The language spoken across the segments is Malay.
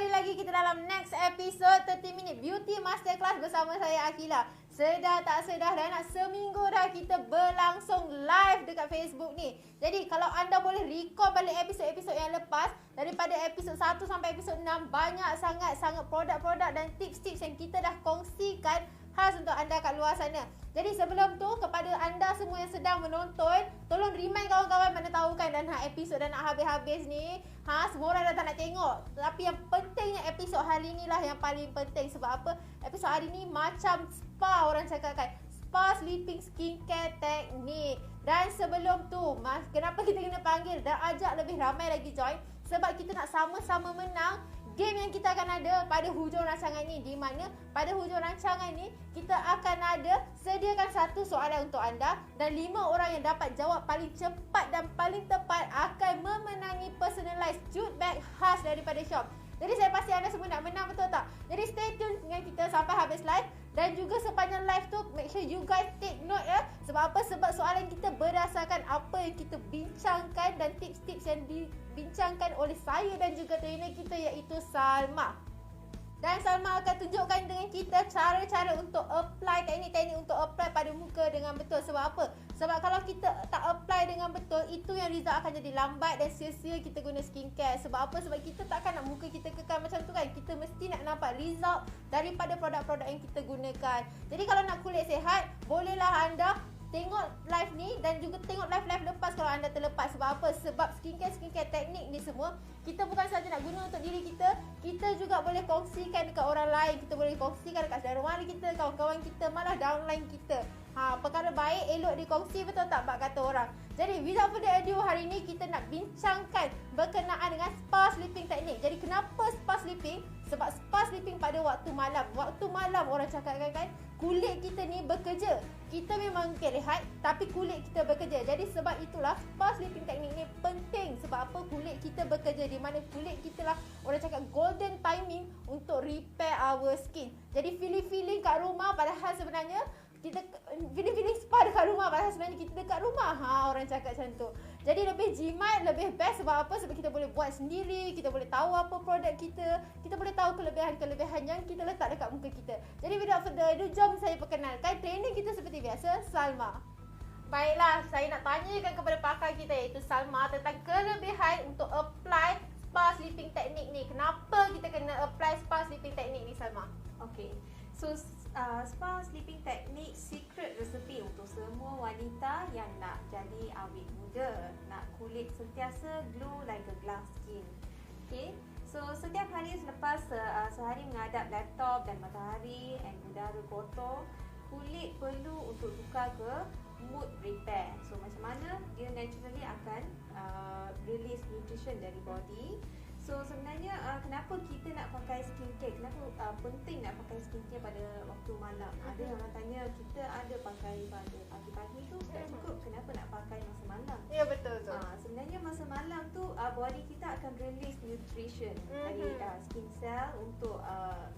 kembali lagi kita dalam next episode 30 Minute Beauty Masterclass bersama saya Akila. Sedar tak sedar dah nak seminggu dah kita berlangsung live dekat Facebook ni. Jadi kalau anda boleh recall balik episod-episod yang lepas, daripada episod 1 sampai episod 6, banyak sangat produk-produk dan tips-tips yang kita dah kongsikan khas untuk anda kat luar sana. Jadi sebelum tu, kepada anda semua yang sedang menonton, tolong remind kawan-kawan mana tahu kan dah nak episod dah nak habis-habis ni. Semua orang dah tak nak tengok. Tapi yang pentingnya episod hari ni lah yang paling penting. Sebab apa? Episod hari ni macam spa orang cakap kan. Spa sleeping skincare teknik. Dan sebelum tu, kenapa kita kena panggil dan ajak lebih ramai lagi join? Sebab kita nak sama-sama menang game yang kita akan ada pada hujung rancangan ni, di mana pada hujung rancangan ni kita akan ada sediakan satu soalan untuk anda dan 5 orang yang dapat jawab paling cepat dan paling tepat akan memenangi personalized jute bag khas daripada shop. Jadi saya pasti anda semua nak menang, betul tak? Jadi stay tune dengan kita sampai habis live. Dan juga sepanjang live tu, make sure you guys take note ya. Sebab apa? Sebab soalan kita berdasarkan apa yang kita bincangkan dan tips-tips yang dibincangkan oleh saya dan juga trainer kita, iaitu Salma. Dan Salma akan tunjukkan dengan kita cara-cara untuk apply, teknik-teknik untuk apply pada muka dengan betul. Sebab apa? Sebab kalau kita tak apply dengan betul, itu yang result akan jadi lambat dan sia-sia kita guna skincare. Sebab apa? Sebab kita takkan nak muka kita kekal macam tu kan. Kita mesti nak nampak result daripada produk-produk yang kita gunakan. Jadi kalau nak kulit sihat, bolehlah anda tengok live ni dan juga tengok live-live lepas kalau anda terlepas. Sebab apa? Sebab skincare teknik ni semua kita bukan sahaja nak guna untuk diri kita, kita juga boleh kongsikan dekat orang lain. Kita boleh kongsikan dekat saudara mara kita, kawan-kawan kita, malah downline kita. Perkara baik elok dikongsi, betul tak bak kata orang. Jadi without further ado, hari ni kita nak bincangkan berkenaan dengan spa sleeping teknik. Jadi kenapa spa sleeping? Sebab spa sleeping pada waktu malam. Waktu malam orang cakap kan, kulit kita ni bekerja. Kita memang mungkin rehat, tapi kulit kita bekerja. Jadi sebab itulah spa sleeping teknik ni penting. Sebab apa? Kulit kita bekerja, di mana kulit kita lah orang cakap golden timing untuk repair our skin. Jadi feeling-feeling kat rumah, padahal sebenarnya kita feeling spa dekat rumah, padahal sebenarnya kita dekat rumah. Orang cakap macam tu. Jadi lebih jimat, lebih best. Sebab apa? Sebab kita boleh buat sendiri, kita boleh tahu apa produk kita, kita boleh tahu kelebihan-kelebihan yang kita letak dekat muka kita. Jadi without further ado, jom saya perkenalkan trainer kita seperti biasa, Salma. Baiklah, saya nak tanyakan kepada pakar kita, iaitu Salma, tentang kelebihan untuk apply spa sleeping teknik ni. Kenapa kita kena apply spa sleeping teknik ni, Salma? Okay, so spa sleeping teknik secret recipe untuk semua wanita yang nak jadi awet muda, nak kulit sentiasa glow like a glass skin. Okay, so setiap hari selepas sehari menghadap laptop dan matahari dan udara kotor, kulit perlu untuk tukar ke mood repair. So macam mana dia naturally akan release nutrition dari body. So sebenarnya kenapa kita nak pakai skincare? Kenapa penting nak pakai skincare pada waktu malam? Ada yang orang tanya, kita ada pakai pada pagi-pagi tu tak cukup, kenapa nak pakai masa malam? Ya, betul tu. Sebenarnya masa malam tu body kita akan release nutrition dari skin cell untuk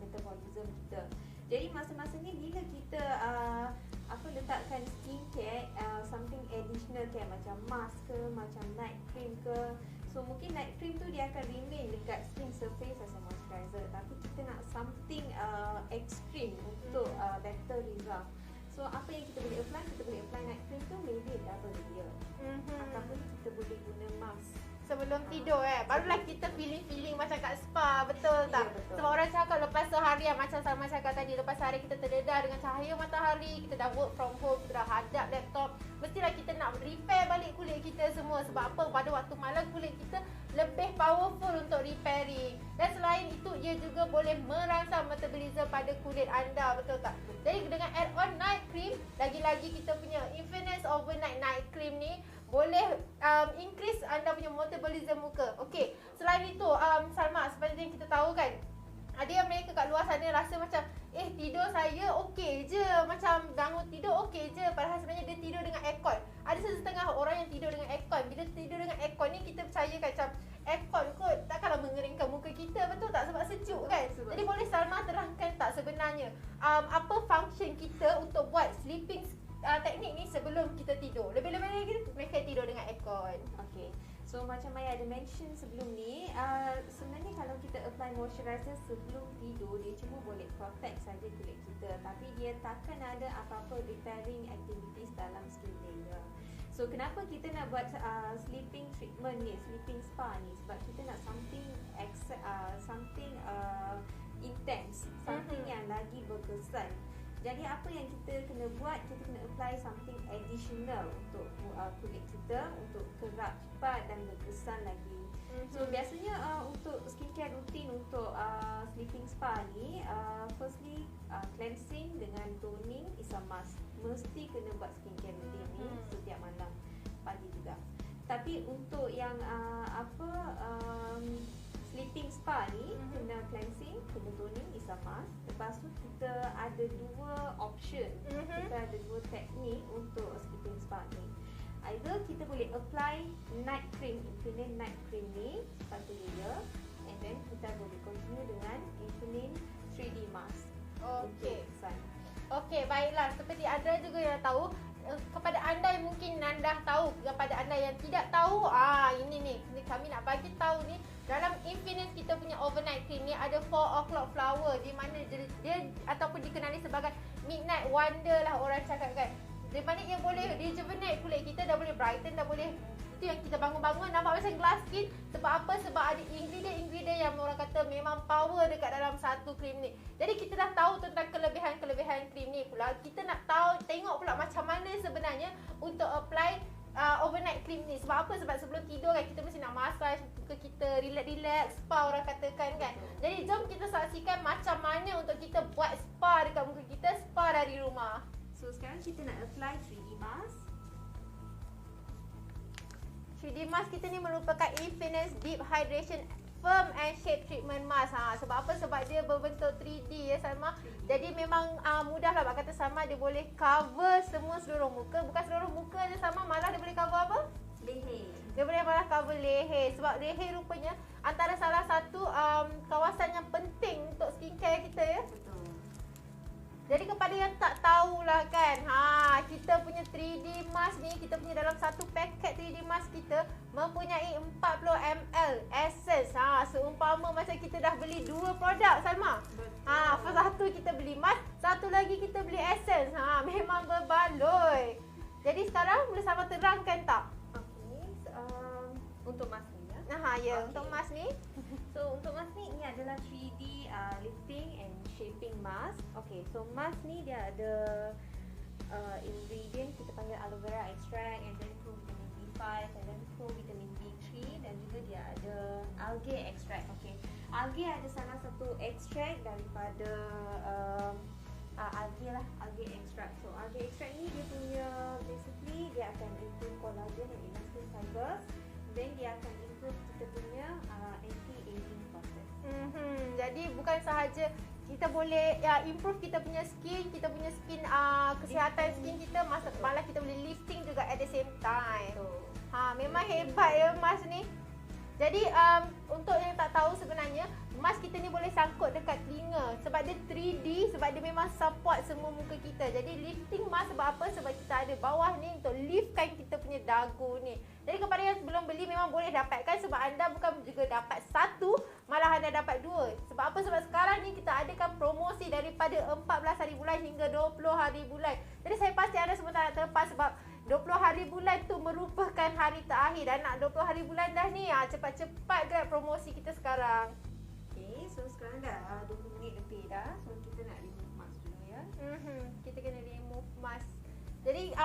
metabolism kita. Jadi masa-masa ni bila kita letakkan skincare, something additional kayak macam mask ke, macam night cream ke. So mungkin night cream tu dia akan remain dekat skin surface as a moisturizer, tapi kita nak something extreme untuk better result. So apa yang kita boleh apply? Kita boleh apply night cream tu maybe double layer. Ataupun kita boleh guna mask sebelum tidur barulah kita feeling macam kat spa, betul tak? Ya, betul. Sebab orang cakap lepas seharian, macam Salma cakap tadi, lepas sehari kita terdedah dengan cahaya matahari, kita dah work from home, kita dah hadap laptop, mestilah kita nak repair balik kulit kita semua. Sebab apa? Pada waktu malam kulit kita lebih powerful untuk repairing. Dan selain itu, ia juga boleh merangsang metabolism pada kulit anda, betul tak? Jadi dengan add-on night cream, lagi-lagi kita punya Infinite Overnight Night Cream ni boleh increase anda punya metabolism muka. Okey, selain itu Salma, seperti yang kita tahu kan, ada yang mereka kat luar sana rasa macam tidur saya okey je, macam bangun tidur okey je, padahal sebenarnya dia tidur dengan aircon. Ada setengah orang yang tidur dengan aircon. Bila tidur dengan aircon ni, kita percaya macam aircon kot takkanlah mengeringkan muka kita, betul tak? Sebab sejuk kan. Jadi boleh Salma terangkan tak sebenarnya apa function kita untuk buat sleeping teknik ni sebelum kita tidur? Lebih-lebih lagi mereka tidur dengan aircon. Okay, so macam Maya ada mention sebelum ni, sebenarnya kalau kalau kita apply moisturizer sebelum tidur, dia cuma boleh protect saja kulit kita, tapi dia takkan ada apa-apa repairing activities dalam skin layer. So kenapa kita nak buat sleeping treatment ni, sleeping spa ni? Sebab kita nak something intense, something yang lagi berkesan. Jadi apa yang kita kena buat, kita kena apply something additional untuk kulit kita, untuk kerap cepat dan berkesan lagi. So biasanya untuk skincare rutin untuk sleeping spa ni, firstly cleansing dengan toning is a must. Mesti kena buat skincare rutin ni setiap malam, pagi juga. Tapi untuk yang sleeping spa ni, kena cleansing, kena toning is a must. Lepas tu kita ada dua option, kita ada dua teknik untuk sleeping spa ni. Either kita boleh apply night cream, Infinite night cream ni satu layer, and then kita boleh continue dengan Infinite 3D mask. Okey. Okey, baiklah. Seperti anda juga yang tahu, kepada anda yang mungkin anda tahu, kepada anda yang tidak tahu, ini kami nak bagi tahu ni, dalam Infinite kita punya overnight cream ni ada 4 o'clock flower, di mana dia ataupun dikenali sebagai midnight wonder lah orang cakap kan. Di mana ia boleh rejuvenate kulit kita, dah boleh brighten, dah boleh, itu yang kita bangun-bangun nampak macam glass skin. Sebab apa? Sebab ada ingredient yang orang kata memang power dekat dalam satu krim ni. Jadi kita dah tahu tentang kelebihan krim ni pula. Kita nak tengok pula macam mana sebenarnya untuk apply overnight cream ni. Sebab apa? Sebab sebelum tidur kan kita mesti nak massage muka kita, relax, spa orang katakan kan. Jadi jom kita saksikan macam mana untuk kita buat spa dekat muka kita, spa dari rumah. So sekarang kita nak apply 3D mask. 3D mask kita ni merupakan Infinite Deep Hydration Firm and Shape Treatment Mask. Sebab apa? Sebab dia berbentuk 3D ya Salma. Jadi memang mudah lah kata Salma, dia boleh cover semua seluruh muka. Bukan seluruh muka je Salma, malah dia boleh cover apa? Leher. Dia boleh malah cover leher. Sebab leher rupanya antara salah satu kawasan yang penting untuk skincare kita ya. Betul. Jadi kepada yang tak tahulah kan, kita punya 3D mask ni, kita punya dalam satu paket 3D mask kita mempunyai 40 ml essence. Seumpama macam kita dah beli 2 produk Salma. Satu kita beli mask, satu lagi kita beli essence. Memang berbaloi. Jadi sekarang boleh Salma terangkan tak? Okey, untuk mask ni ya. Okay. Untuk mask ni. So untuk mask ni adalah 3D lifting and shaping mask. Okay, so mask ni dia ada ingredient kita panggil aloe vera extract, and then vitamin B5, and then vitamin B3, dan juga dia ada algae extract. Okay, algae ada salah satu extract daripada algae extract. So algae extract ni dia punya basically dia akan improve collagen and elastin fiber. Then dia akan improve kita punya anti-aging process. Jadi bukan sahaja kita boleh improve kita punya skin kesihatan skin kita, malah kita boleh lifting juga at the same time. Memang hebat ya mask ni. Jadi untuk yang tak tahu sebenarnya, mask kita ni boleh sangkut dekat telinga. Sebab dia 3D, sebab dia memang support semua muka kita. Jadi lifting mask sebab apa? Sebab kita ada bawah ni untuk liftkan kita punya dagu ni. Jadi kepada yang belum beli memang boleh dapatkan, sebab anda bukan juga dapat satu, malah anda dapat 2. Sebab apa? Sebab sekarang ni kita adakan promosi daripada 14 hari bulan hingga 20 hari bulan. Jadi saya pasti anda semua tak nak terlepas, sebab 20 hari bulan tu merupakan hari terakhir. Dan nak 20 hari bulan dah ni, cepat-cepat gerak promosi kita sekarang. Okay, so sekarang dah 20 minit lebih dah. So kita nak remove mask dulu ya. Kita kena remove mask. Jadi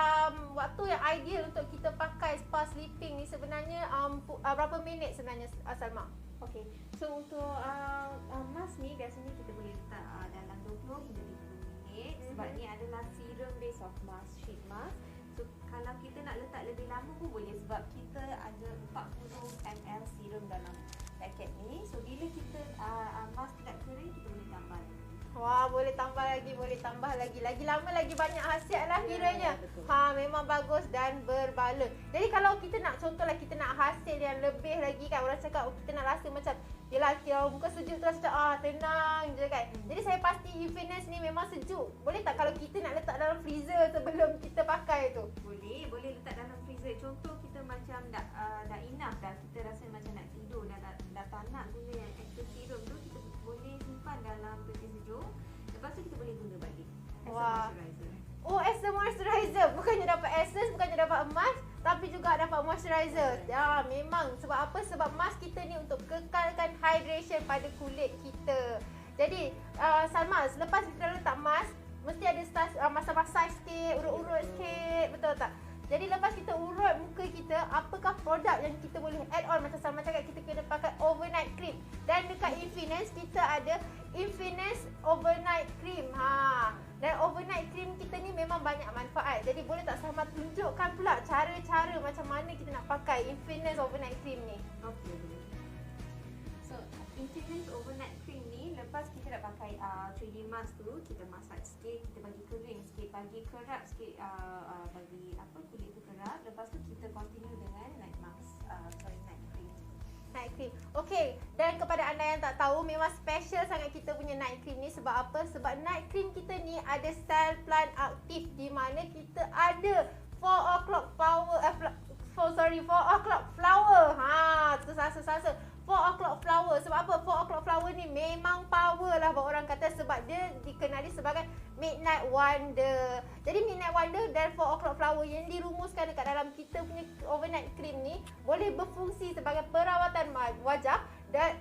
waktu yang ideal untuk kita pakai spa sleeping ni sebenarnya berapa minit sebenarnya Salma? Okay, so untuk mask ni biasanya kita boleh letak dalam 20 hingga 30 minit. Sebab ni adalah serum base of mask, sheet mask. So kalau kita nak letak lebih lama pun boleh, sebab kita ada 40 ml serum dalam paket ni. So bila kita mask tak kering, kita boleh tambah lagi. Wah, boleh tambah lagi. Lagi lama lagi banyak khasiat lah kiranya. Memang bagus dan berbaloi. Jadi kalau kita nak, contohlah kita nak hasil yang lebih lagi kan, orang cakap kita nak rasa macam yelah, kira muka sejuk terus tenang je kan. Jadi saya pasti Infinite ni memang sejuk. Boleh tak kalau kita nak letak dalam freezer sebelum kita pakai tu? Boleh letak dalam freezer. Contoh kita macam dah enough dah, kita rasa macam nak tidur, dah tak nak guna yang extra dalam cuaca sejuk. Lepas tu kita boleh guna balik as a Wah. moisturizer. Oh, as a moisturizer. Bukannya dapat essence, bukannya dapat emas, tapi juga dapat moisturizer. Ya, memang. Sebab apa? Sebab mask kita ni untuk kekalkan hydration pada kulit kita. Jadi, Salma, selepas kita letak mask, mesti ada masa-masa sikit, urut-urut sikit, betul tak? Jadi lepas kita urut muka kita, apakah produk yang kita boleh add on? Macam Salma cakap, kita kena pakai overnight cream. Dan dekat Infinance, kita ada Infinance Overnight Cream. Dan overnight cream kita ni memang banyak manfaat. Jadi boleh tak Salma tunjukkan pula cara-cara macam mana kita nak pakai Infinance Overnight Cream ni? Okey, boleh. So, Infinance Overnight Cream ni, lepas kita dah pakai 3D mask tu, kita massage sikit, kita bagi kering sikit, bagi kerap sikit, bagi kulit tu kerap. Lepas tu kita continue dengan night mask, night cream. Night cream. Okey, dan kepada anda yang tak tahu, memang special sangat kita punya night cream ni. Sebab apa? Sebab night cream kita ni ada sel plant aktif, di mana kita ada 4 o'clock flower. 4 o'clock flower. Terasa 4 o'clock flower. Sebab apa? 4 o'clock flower ni memang power lah buat orang kata, sebab dia dikenali sebagai Midnight Wonder. Jadi Midnight Wonder dan 4 o'clock flower yang dirumuskan dekat dalam kita punya overnight cream ni boleh berfungsi sebagai perawatan wajah dan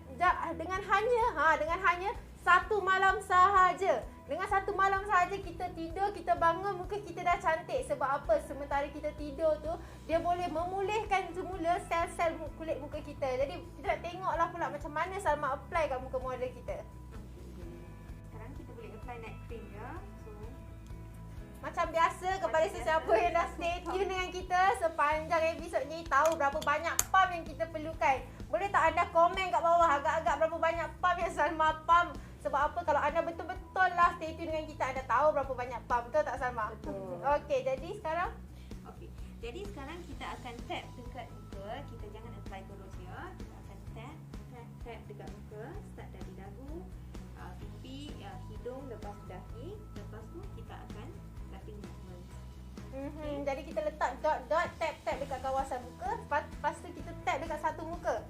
dengan hanya satu malam sahaja. Dengan satu malam sahaja kita tidur, kita bangun, muka kita dah cantik. Sebab apa? Sementara kita tidur tu, dia boleh memulihkan semula sel-sel kulit muka kita. Jadi kita nak tengoklah pula macam mana Salma apply kat muka model kita. Sekarang kita boleh apply night cream ya. So, Macam biasa, kepada sesiapa yang dah stay tune dengan kita sepanjang episod ni, tahu berapa banyak pump yang kita perlukan. Boleh tak anda komen kat bawah agak-agak berapa banyak pump yang Salma pump? Sebab apa? Kalau anda betul-betul lah stay tune dengan kita, anda tahu berapa banyak pump. Betul tak Salma? Betul. Okey, jadi sekarang okey. Jadi sekarang kita akan tap dekat muka. Kita jangan apply terus ya. Kita akan tap dekat muka. Start dari dagu, pipi, hidung, lepas dahi. Lepas tu kita akan tapping movement. Jadi kita letak dot-dot, tap-tap dekat kawasan muka. Lepas tu kita tap dekat satu muka.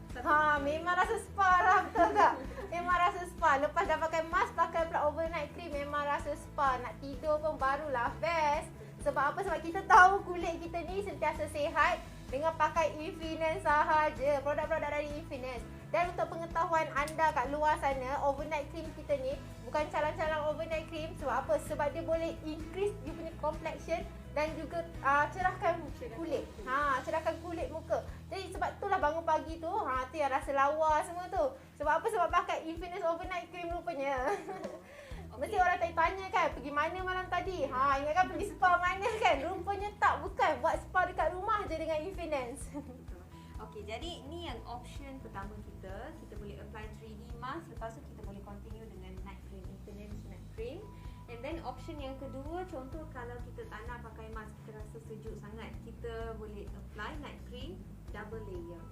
Memang rasa spa lah, betul tak? Memang rasa spa. Lepas dah pakai mask, pakai pula overnight cream, memang rasa spa. Nak tidur pun barulah best. Sebab apa? Sebab kita tahu kulit kita ni sentiasa sihat dengan pakai Infinance sahaja. Produk-produk dari Infinance. Dan untuk pengetahuan anda kat luar sana, overnight cream kita ni bukan calang-calang overnight cream. Sebab apa? Sebab dia boleh increase you punya complexion dan juga cerahkan kulit. Cerahkan kulit muka. Jadi sebab itulah bangun pagi tu, tu yang rasa lawa semua tu. Sebab apa? Sebab pakai Infinance overnight cream rupanya. Mesti orang tanya kan, pergi mana malam tadi? Ingat kan pergi spa mana kan? Rupanya tak, bukan. Buat spa dekat rumah je dengan Infinance. Okey, jadi ni yang option pertama kita. Kita boleh apply 3D mask. Lepas tu kita boleh continue dengan night cream, Infinance night cream. And then option yang kedua, contoh kalau kita tak nak pakai mask, kita rasa sejuk sangat, kita boleh apply night cream double layer.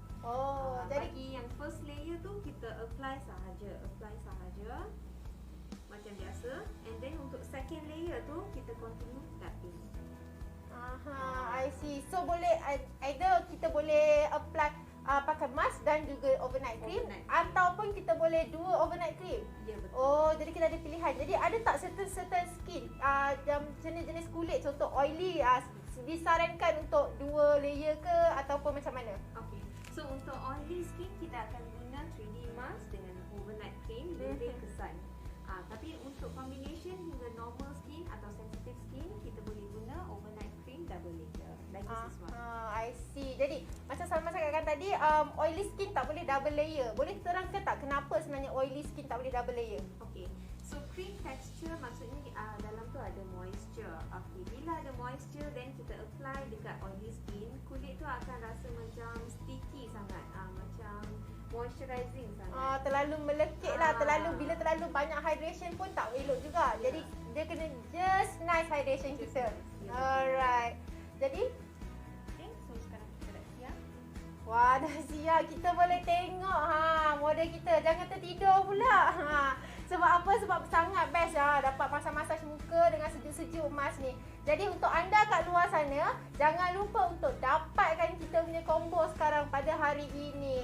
Jadi bagi yang first layer tu kita apply sahaja macam biasa. And then untuk second layer tu kita continue tapping. I see. So boleh either kita boleh apply pakai mask dan juga overnight cream, ataupun kita boleh dua overnight cream. Ya, betul. Jadi kita ada pilihan. Jadi ada tak certain skin jenis-jenis kulit, contoh oily, disarankan untuk dua layer ke ataupun macam mana? Okey. So untuk oily skin kita akan guna 3D mask dengan overnight cream, lebih kesan. Tapi untuk combination hingga normal skin atau sensitive skin, kita boleh guna overnight cream double layer. Lagi sesuai. I see. Jadi macam Salma cakapkan tadi, oily skin tak boleh double layer. Boleh terangkan tak kenapa sebenarnya oily skin tak boleh double layer? Okey. So cream texture maksudnya dalam tu ada moisture. Okey, bila ada moisture then kita apply dekat oily skin, kulit tu akan rasa macam sticky sangat. Macam moisturizing sangat. Terlalu melekit lah. Bila terlalu banyak hydration pun tak elok juga. Jadi dia kena just nice hydration kita. Alright. Jadi okay, so sekarang kita dah siap. wah, dah siap. Kita boleh tengok model kita. Jangan tertidur pula. Sebab apa? Sebab sangat best dapat masaj-masaj muka dengan sejuk-sejuk mask ni. Jadi untuk anda kat luar sana, jangan lupa untuk dapatkan kita punya combo sekarang pada hari ini.